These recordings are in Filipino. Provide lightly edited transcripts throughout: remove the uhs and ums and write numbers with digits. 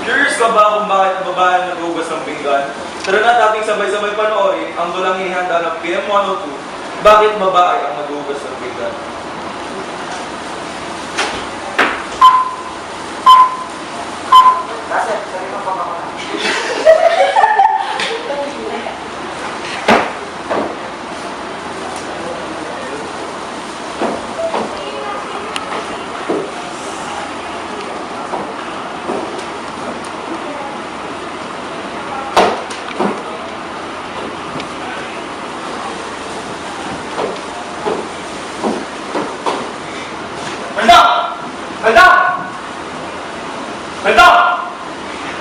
Curious ka ba kung bakit babae naghugas ng pinggan? Tara na ating sabay-sabay panoorin ang dulang ihanda ng PM102, bakit babae ang naghugas ng pinggan?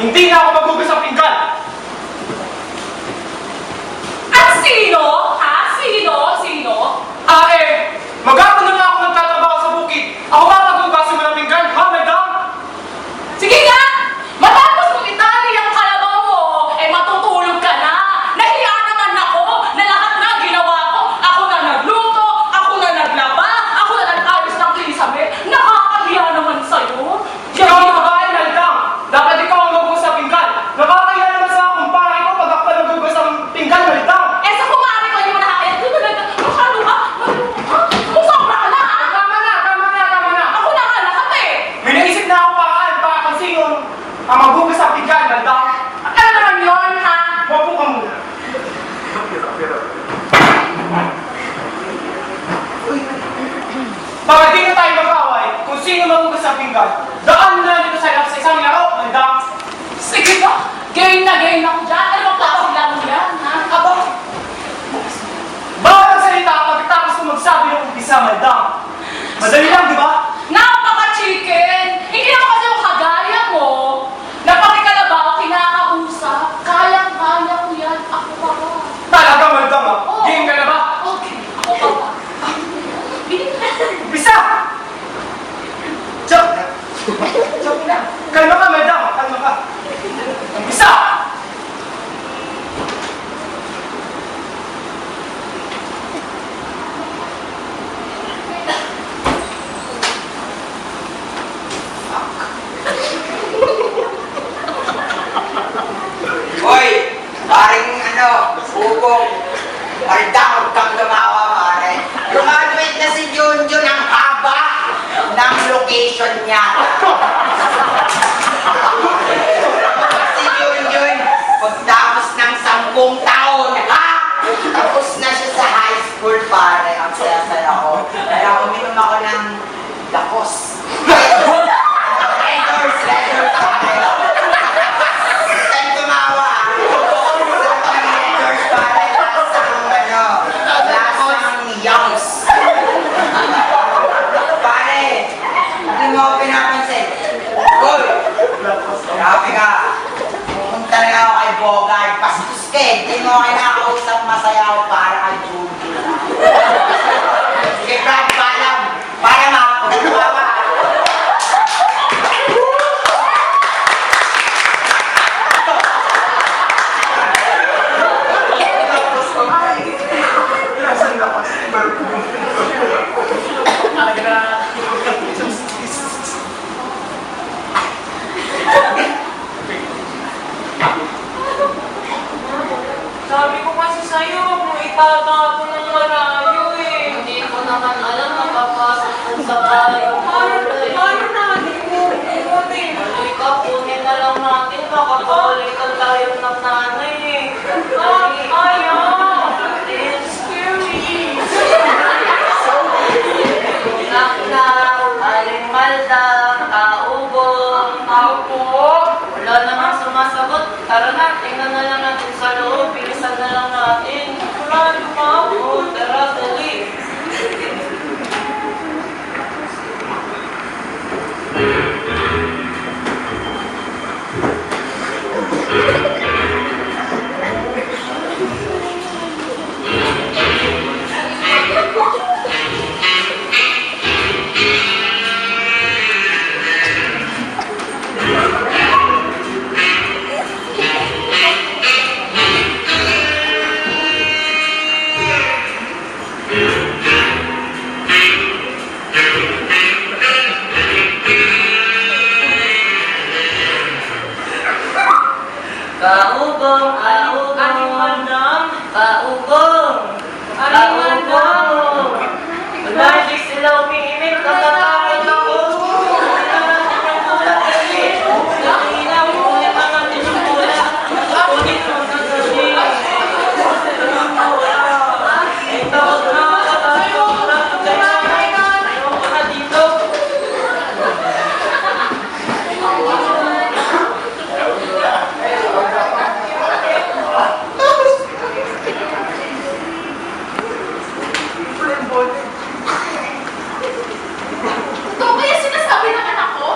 Hindi na ako maghugas ng pinggan! At sino? Ha? Sino? Magkakaroon na nga ako ng tatrabaho sa bukid. Ako ba maghugasin mo ng pinggan? Ha, madam? Sige nga! Matapos mong itali ang kalabaw mo, matutulog ka na! Nahiya naman ako na lahat na ginawa ko. Ako na nagluto, ako na naglaba, ako na nag-ayos ng kisame. Nakakahiya naman sa'yo. Ikaw ang babae, madam! Dapat ikaw ang maghugas ng pinggan! Nakakahiya naman sa akong pare ko pag ako pa naghugas ng pinggan, madam! Sa kumari ko, hindi mo nakakaya. Masyado ka? Musobra ka na, ha? Tama na! Ako na nga lahat May naisip na ako paraan para kung sino ang maghugas ng pinggan, madam! Ano naman yun, ha? Wapo ka muna. Para di na tayo mag-away kung sino maghugas ng pinggan, daan na dito sa isang laro, madam! Sige ba? Game na game ako dyan. Ano bang klaseng laro yan, ha? Aba, Bawal ang salita pagkatapos ko magsabi ng umpisa, madam! Madali lang, di ba? napaka-chicken! Hindi naman kasi yung kagaya mo. Napakikalabaw, kinakausap. Kayang-kaya ko yan. Ako pa ba? Talaga, madam, ha? Oo. Game ka na ba? Okay, ako pa ba? Umpisa! Joke na! Kalma ka, madam! Kalma ka! Umpisa! Hoy! Paring bubong. Marda, huwag kang gumawa, pare. Graduate na si Junjun, ang haba ng location niya. Si Junjun, pagtapos ng 10 taon, ha? Tapos na siya sa high school, pare. Ang saya-saya ko. Kaya uminom ako ng lakos. Letters, pare. Saan tumawa? Letters, pare. Lasang youngs. Pare, hindi mo ako pinapansin. Goy! Grabe ka. Pumunta na ako kay Bogart. Pastos ka eh. Hindi mo ako kinakausap, masaya ako para kay Judy. Sige, Brad, paalam. Para makakagawa. Sabi ko kasi sa'yo, kung itatapo ng malayo eh. Hindi ko naman alam na papasok sa bayo. Paano natin kukunin? Mali ka, kunin na lang natin. Baka balikan tayo ng nanay eh. Ayaw! It's Scary! Knock-knock, Aling Malda, kaubong. Ako? Wala namang sumasagot. Tara na, tingnan na lang natin sa loob. Bilisan na lang natin. Wala naman. Oo, tara, dali. Paugong, Aling Mandam. paugong, Aling Mandam. Lagi sila umiinit, natatakot ako. Nakinaw mo yung mga tinutula. Kunin mo na kasi. Takot na, natatakot na. Ayoko na dito. Ito kaya sinasabi ng anak ko?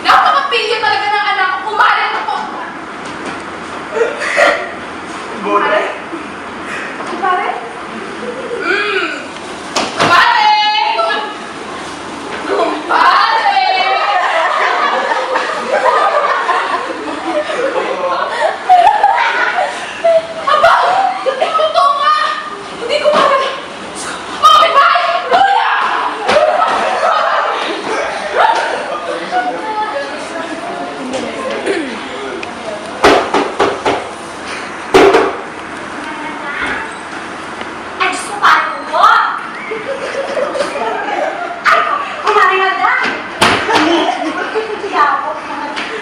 Napakapigil talaga ng anak ko. Kumalit ako. Kumare? Kumare? Kumare! Kumare! Aba! Ito nga! Hindi ko makakala. Mami, bye! Lola! Ay, gusto ko paano mo? Ay, kumarinada! Kaya ako,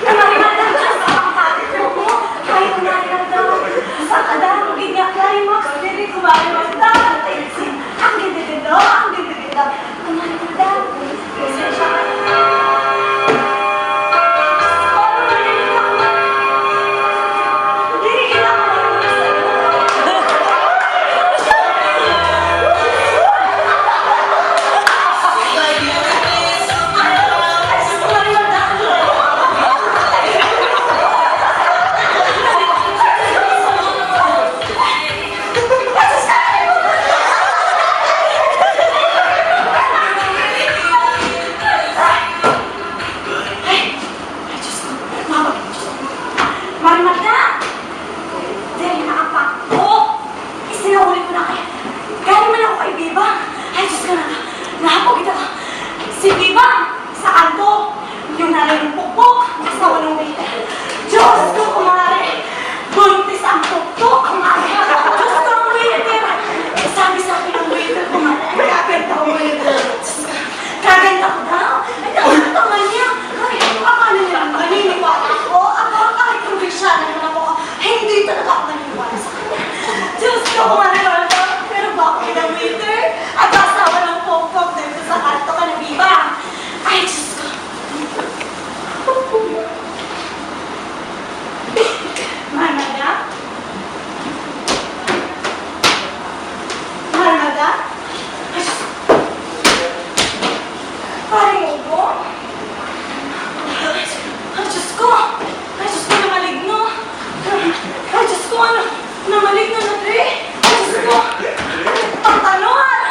kumarinada ka sa pangkalit mo. Ay, kumarinada! Sa kadang bigyak na rin mo, hindi kumarinada! Ang ganda-ganda, ang ganda-ganda! Kumarinada! Pasensya ka na. Hindi kita kumarinada sa'yo. Marimata! Dahil nakapak ko! Isinahuli ko na kaya. Galing man ako kay Biba. Ay, Diyos ko na. Nakapagod ako. Si Biba, sa kanto. Yung nanay ng pukpok. Asawa ng waiter. Diyos ko, kumare. Buntis ang pukpok. Kumare. Diyos ko, ang waiter. Sabi sa akin ng waiter, kumare. Ay, kaganda ko waiter. Kaganda ko daw. Ay, nakakatawa niya. Ay, akala niya lang maniniwala ako. Ako, kahit probinsya naman ako. Hindi talaga ako naniniwala sa kanya. Diyos ko, kumare. Pero bakit ang waiter? At asawa ng pokpok dito sa kanto ka na Biba. Ay, Diyos ko. Marmada? Marmada? Ay, Diyos ko. Parang ubo? Ay, Diyos ko! Ay, Diyos ko, namaligno! Ay, Diyos ko, ano? Namaligno na, Dre! Ay, Diyos ko! Pangtalon!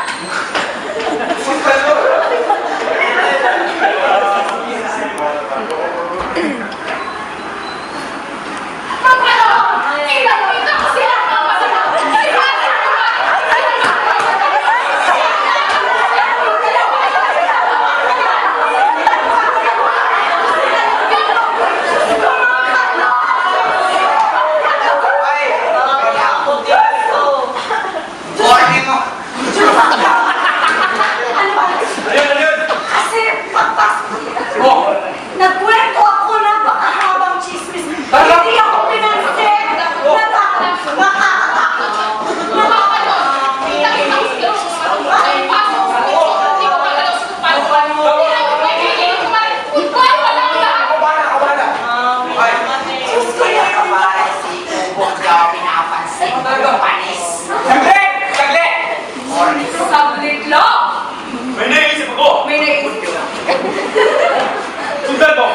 Pangtalon! Tingnan mo, ito kasi lang ang masama! Ay, kaya ako dito. Warning mo. Ano ba? Ayun, ayun! Kasi pagpasok ko, nagkwento ako ng pakahabang chismis. Hindi ako pinansin. Nakakatakot. Diyos ko yung kapare si Ubong daw pinapansin. Panis. Saglit! Saglit! Warning. Saglit lang. May naisip ako! May naisip ka. Sundan mo!